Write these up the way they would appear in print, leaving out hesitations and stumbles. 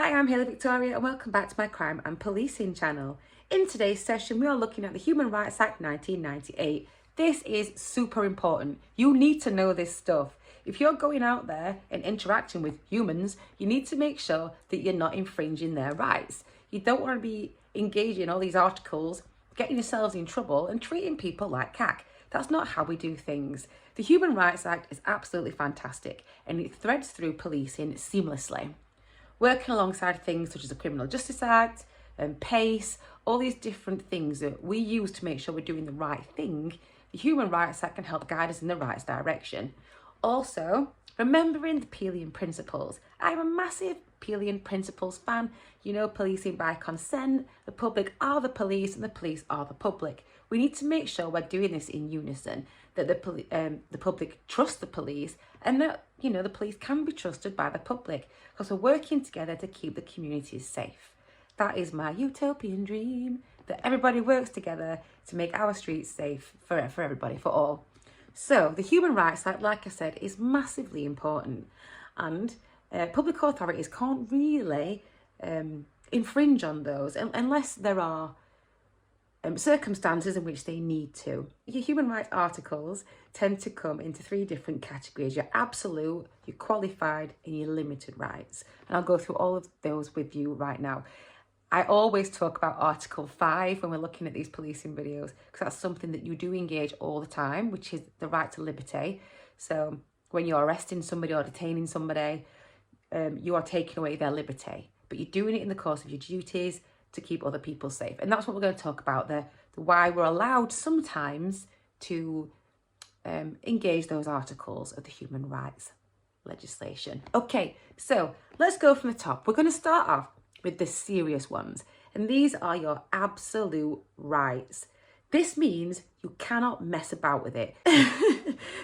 Hi, I'm Hayley Victoria and welcome back to my crime and policing channel. In today's session, we are looking at the Human Rights Act 1998. This is super important. You need to know this stuff. If you're going out there and interacting with humans, you need to make sure that you're not infringing their rights. You don't want to be engaging in all these articles, getting yourselves in trouble and treating people like cack. That's not how we do things. The Human Rights Act is absolutely fantastic and it threads through policing seamlessly. Working alongside things such as the Criminal Justice Act and PACE, all these different things that we use to make sure we're doing the right thing, the Human Rights Act can help guide us in the right direction. Also, remembering the Pcda principles. I'm a massive Pcda principles fan. You know, policing by consent, the public are the police and the police are the public. We need to make sure we're doing this in unison, that the public trust the police and that, you know, the police can be trusted by the public because we're working together to keep the communities safe. That is my utopian dream, that everybody works together to make our streets safe for everybody, for all. So the Human Rights Act, like I said, is massively important, and public authorities can't really infringe on those unless there are circumstances in which they need to. Your human rights articles tend to come into three different categories: your absolute, your qualified, and your limited rights. And I'll go through all of those with you right now. I always talk about Article 5 when we're looking at these policing videos, because that's something that you do engage all the time, which is the right to liberty. So when you're arresting somebody or detaining somebody, you are taking away their liberty, but you're doing it in the course of your duties to keep other people safe. And that's what we're going to talk about, the why we're allowed sometimes to engage those articles of the human rights legislation. Okay, so let's go from the top. We're going to start off with the serious ones, and these are your absolute rights. This means you cannot mess about with it.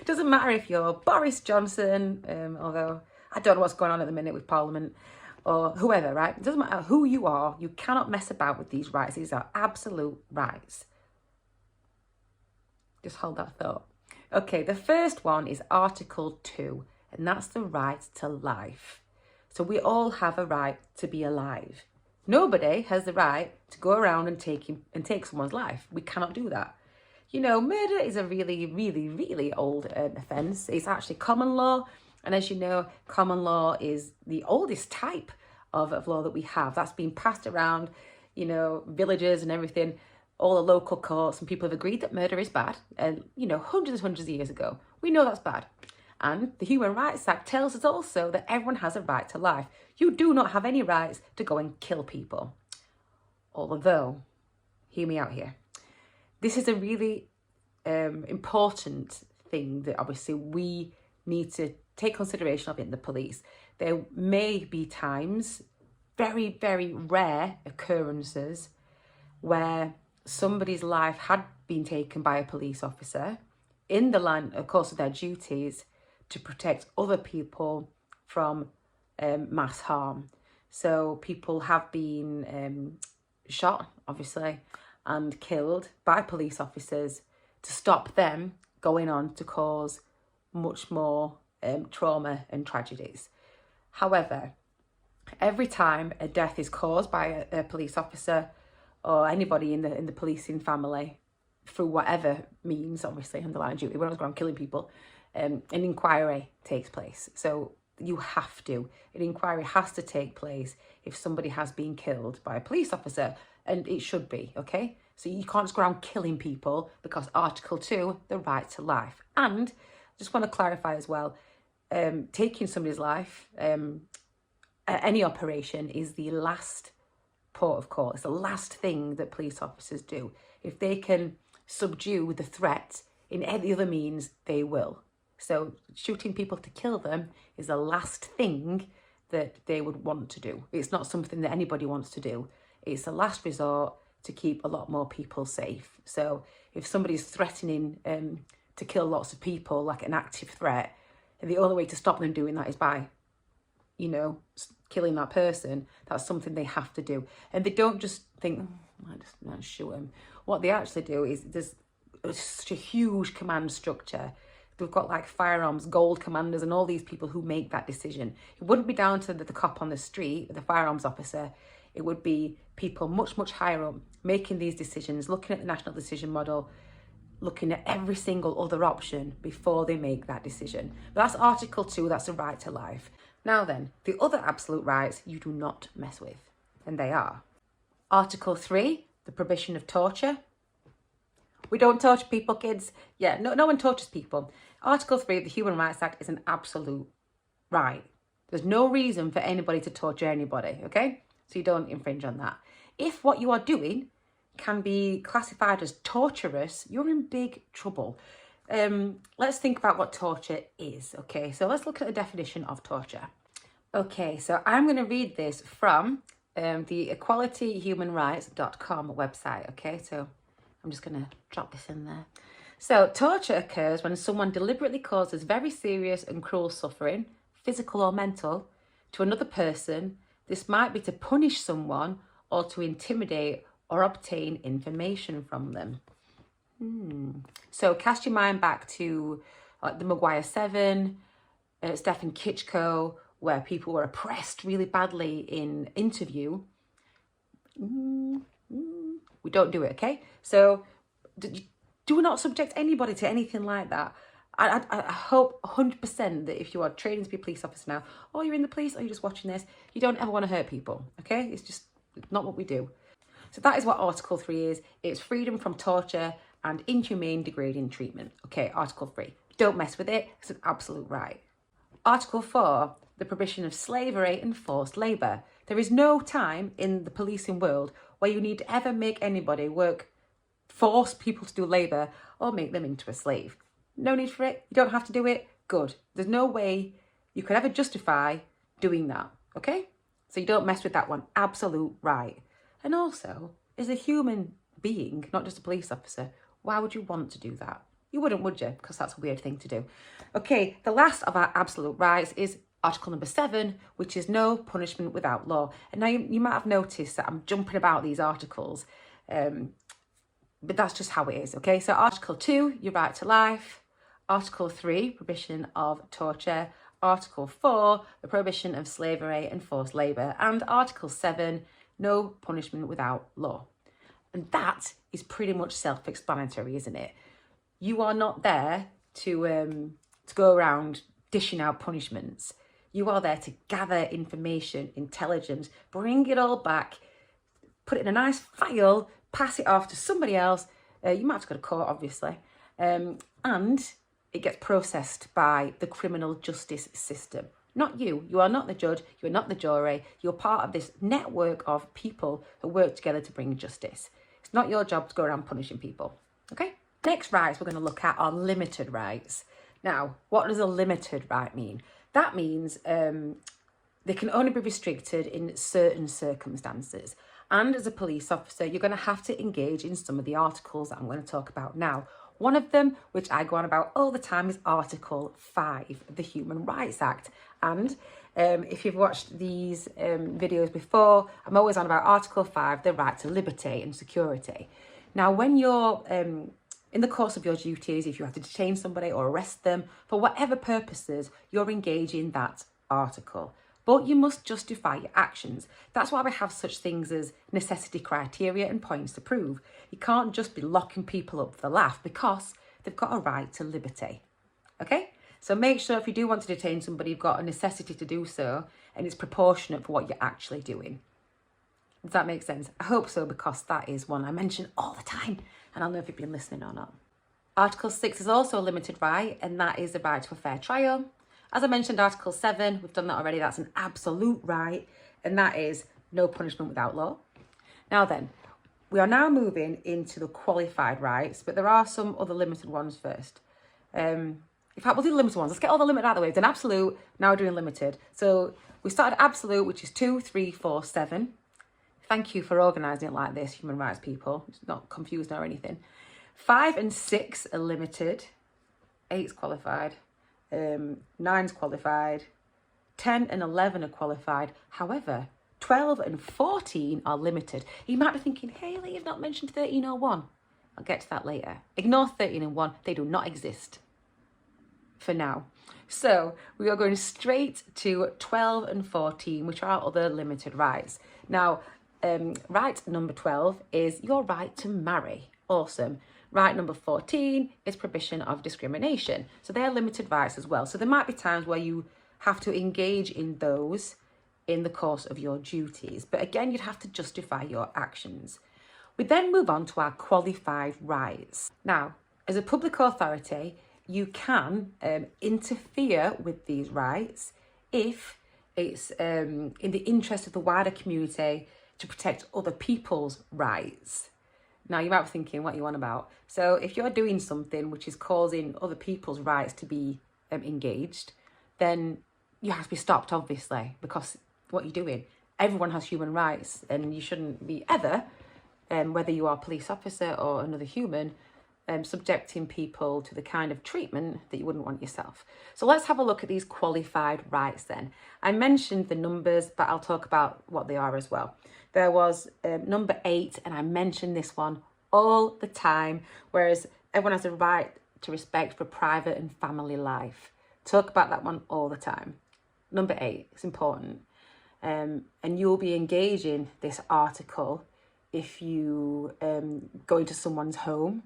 Doesn't matter if you're Boris Johnson, although I don't know what's going on at the minute with Parliament, or whoever, right? It doesn't matter who you are, you cannot mess about with these rights. These are absolute rights. Just hold that thought. Okay, the first one is Article 2, and that's the right to life. So we all have a right to be alive. Nobody has the right to go around and take someone's life. We cannot do that. You know, murder is a really, really, really old offence. It's actually common law. And as you know, common law is the oldest type of law that we have. That's been passed around, you know, villages and everything, all the local courts, and people have agreed that murder is bad. And, you know, hundreds and hundreds of years ago, we know that's bad. And the Human Rights Act tells us also that everyone has a right to life. You do not have any rights to go and kill people. Although, hear me out here. This is a really important thing that obviously we need to take consideration of in the police. There may be times, very, very rare occurrences, where somebody's life had been taken by a police officer in the line, of course, of their duties to protect other people from mass harm. So people have been shot, obviously, and killed by police officers to stop them going on to cause much more trauma and tragedies. However, every time a death is caused by a police officer or anybody in the policing family, through whatever means, obviously, on the line of duty, we're not going around killing people, an inquiry takes place. So you have to. An inquiry has to take place if somebody has been killed by a police officer, and it should be, okay? So you can't just go around killing people because Article 2, the right to life. And I just want to clarify as well, taking somebody's life, any operation is the last port of call. It's the last thing that police officers do. If they can subdue the threat in any other means, they will. So shooting people to kill them is the last thing that they would want to do. It's not something that anybody wants to do. It's the last resort to keep a lot more people safe. So if somebody's threatening to kill lots of people, like an active threat, and the only way to stop them doing that is by, you know, killing that person, that's something they have to do. And they don't just think, oh, I just not shoot him. What they actually do is there's such a huge command structure They've got like firearms, gold commanders and all these people who make that decision. It wouldn't be down to the cop on the street, the firearms officer. It would be people much, much higher up making these decisions, looking at the national decision model, looking at every single other option before they make that decision. But that's Article 2, that's the right to life. Now then, the other absolute rights you do not mess with, and they are Article 3, the prohibition of torture. We don't torture people, kids. Yeah, no one tortures people. Article 3 of the Human Rights Act is an absolute right. There's no reason for anybody to torture anybody, okay? So you don't infringe on that. If what you are doing can be classified as torturous, you're in big trouble. Let's think about what torture is, okay? So let's look at the definition of torture. Okay, so I'm going to read this from the equalityhumanrights.com website, okay? So I'm just going to drop this in there. So torture occurs when someone deliberately causes very serious and cruel suffering, physical or mental, to another person. This might be to punish someone or to intimidate or obtain information from them. So cast your mind back to like the Maguire 7, Stephen Kitchko, where people were oppressed really badly in Interview. We don't do it, okay? So do not subject anybody to anything like that. I hope 100% that if you are training to be a police officer now, or you're in the police, or you're just watching this, you don't ever want to hurt people, okay? It's just not what we do. So that is what Article 3 is. It's freedom from torture and inhumane, degrading treatment. Okay, Article 3. Don't mess with it. It's an absolute right. Article 4, the prohibition of slavery and forced labour. There is no time in the policing world where you need to ever make anybody work, force people to do labour, or make them into a slave. No need for it. You don't have to do it. Good. There's no way you could ever justify doing that, okay? So you don't mess with that one. Absolute right. And also, as a human being, not just a police officer, why would you want to do that? You wouldn't, would you? Because that's a weird thing to do. Okay, the last of our absolute rights is Article number 7, which is no punishment without law. And now you might have noticed that I'm jumping about these articles, but that's just how it is, okay? So Article 2, your right to life. Article 3, prohibition of torture. Article 4, the prohibition of slavery and forced labour. And Article 7, no punishment without law. And that is pretty much self-explanatory, isn't it? You are not there to go around dishing out punishments. You are there to gather information, intelligence, bring it all back, put it in a nice file, pass it off to somebody else. You might have to go to court, obviously. And it gets processed by the criminal justice system. Not you. You are not the judge. You are not the jury. You're part of this network of people who work together to bring justice. It's not your job to go around punishing people. Okay? Next rights we're going to look at are limited rights. Now, what does a limited right mean? That means they can only be restricted in certain circumstances. And as a police officer, you're going to have to engage in some of the articles that I'm going to talk about now. One of them, which I go on about all the time, is Article 5 of the Human Rights Act. And if you've watched these videos before, I'm always on about Article 5, the right to liberty and security. Now, when you're in the course of your duties, if you have to detain somebody or arrest them, for whatever purposes, you're engaging that article. But you must justify your actions. That's why we have such things as necessity criteria and points to prove. You can't just be locking people up for the laugh because they've got a right to liberty. Okay? So make sure if you do want to detain somebody, you've got a necessity to do so and it's proportionate for what you're actually doing. Does that make sense? I hope so, because that is one I mention all the time and I'll know if you've been listening or not. Article 6 is also a limited right, and that is the right to a fair trial. As I mentioned, Article 7, we've done that already, that's an absolute right, and that is no punishment without law. Now then, we are now moving into the qualified rights, but there are some other limited ones first. In fact, we'll do the limited ones. Let's get all the limited out of the way. We've done absolute, now we're doing limited. So we started absolute, which is 2, 3, 4, 7. Thank you for organising it like this, human rights people. It's not confused or anything. 5 and 6 are limited. 8's qualified. 9's qualified. 10 and 11 are qualified. However, 12 and 14 are limited. You might be thinking, Hayley, you've not mentioned 13 or 1. I'll get to that later. Ignore 13 and 1. They do not exist. for now. So we are going straight to 12 and 14, which are other limited rights. Now, right number 12 is your right to marry. Awesome. Right number 14 is prohibition of discrimination. So they're limited rights as well. So there might be times where you have to engage in those in the course of your duties. But again, you'd have to justify your actions. We then move on to our qualified rights. Now, as a public authority, you can interfere with these rights if it's in the interest of the wider community to protect other people's rights. Now, you might be thinking, what you on about? So if you're doing something which is causing other people's rights to be engaged, then you have to be stopped, obviously, because what you're doing. Everyone has human rights, and you shouldn't be ever, whether you are a police officer or another human, subjecting people to the kind of treatment that you wouldn't want yourself. So let's have a look at these qualified rights then. I mentioned the numbers, but I'll talk about what they are as well. There was number 8, and I mentioned this one all the time, whereas everyone has a right to respect for private and family life. Talk about that one all the time. Number 8, it's important. And you'll be engaging this article if you go into someone's home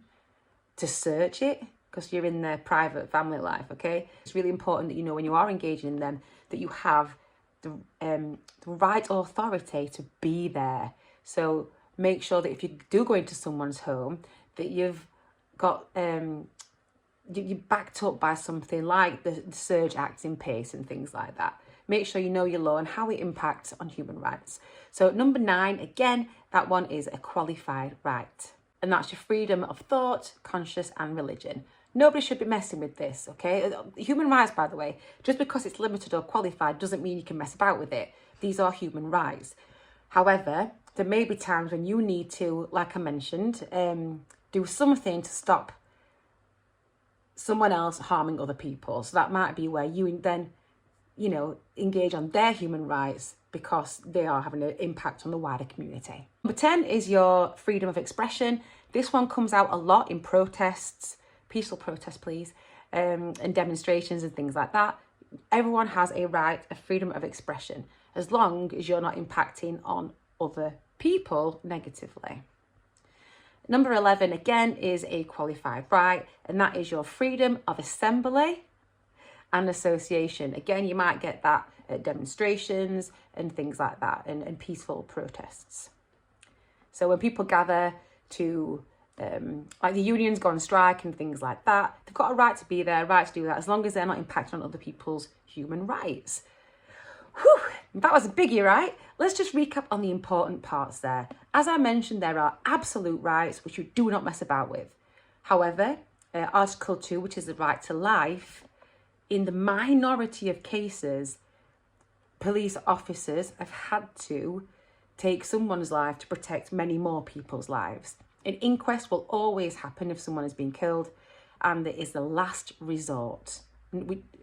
to search it, because you're in their private family life, okay? It's really important that you know when you are engaging in them that you have the right authority to be there. So make sure that if you do go into someone's home, that you've got you're backed up by something like the Surge Act in place and things like that. Make sure you know your law and how it impacts on human rights. So number 9, again, that one is a qualified right. And that's your freedom of thought, conscience and religion. Nobody should be messing with this, okay? Human rights, by the way, just because it's limited or qualified doesn't mean you can mess about with it. These are human rights. However, there may be times when you need to, like I mentioned, do something to stop someone else harming other people. So that might be where you then, engage on their human rights because they are having an impact on the wider community. Number 10 is your freedom of expression. This one comes out a lot in protests, peaceful protests, please, and demonstrations and things like that. Everyone has a right of freedom of expression as long as you're not impacting on other people negatively. Number 11, again, is a qualified right, and that is your freedom of assembly and association. Again, you might get that at demonstrations and things like that, and peaceful protests. So when people gather to, like the unions go on strike and things like that, they've got a right to be there, a right to do that, as long as they're not impacting on other people's human rights. Whew, that was a biggie, right? Let's just recap on the important parts there. As I mentioned, there are absolute rights which you do not mess about with. However, Article 2, which is the right to life, in the minority of cases, police officers have had to take someone's life to protect many more people's lives. An inquest will always happen if someone has been killed, and it is the last resort.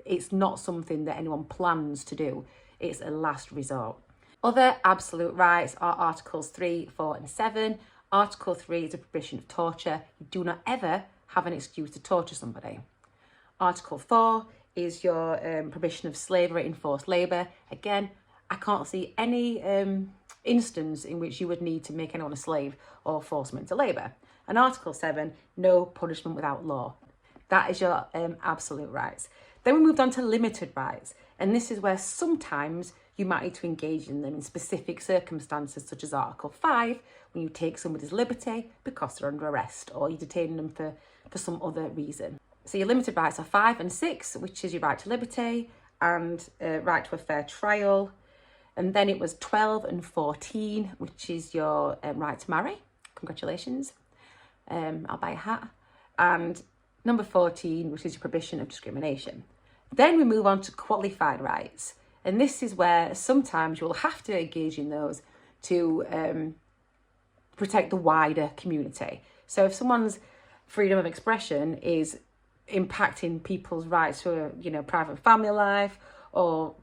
It's not something that anyone plans to do. It's a last resort. Other absolute rights are Articles 3, 4 and 7. Article 3 is a prohibition of torture. You do not ever have an excuse to torture somebody. Article 4 is your prohibition of slavery and forced labour. Again, I can't see any instance in which you would need to make anyone a slave or force them into labour. And Article 7, no punishment without law. That is your absolute rights. Then we moved on to limited rights. And this is where sometimes you might need to engage in them in specific circumstances, such as Article 5, when you take somebody's liberty because they're under arrest or you detain them for some other reason. So your limited rights are 5 and 6, which is your right to liberty and right to a fair trial. And then it was 12 and 14, which is your right to marry. Congratulations. I'll buy a hat. And number 14, which is your prohibition of discrimination. Then we move on to qualified rights. And this is where sometimes you'll have to engage in those to protect the wider community. So if someone's freedom of expression is impacting people's rights to a private family life or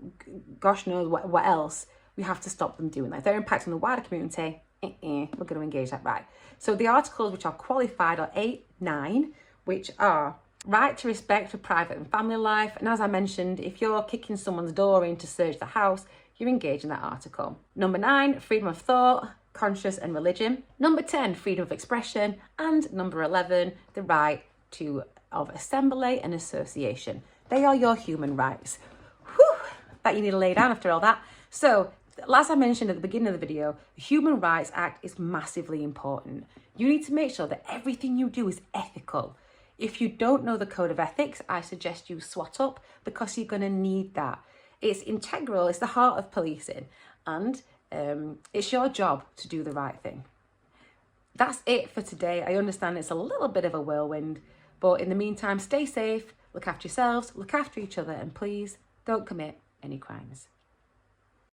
gosh knows what else, we have to stop them doing that. If they're impacting the wider community, we're going to engage that right. So the articles which are qualified are 8, 9, which are right to respect for private and family life. And as I mentioned, if you're kicking someone's door in to search the house, you're engaged in that article. Number 9, freedom of thought, conscience and religion. Number 10, freedom of expression. And number 11, the right of assembly and association. They are your human rights. Whew, that you need to lay down after all that. So, as I mentioned at the beginning of the video, the Human Rights Act is massively important. You need to make sure that everything you do is ethical. If you don't know the code of ethics, I suggest you SWAT up, because you're going to need that. It's integral, it's the heart of policing, and it's your job to do the right thing. That's it for today. I understand it's a little bit of a whirlwind, but in the meantime, stay safe, look after yourselves, look after each other, and please don't commit any crimes.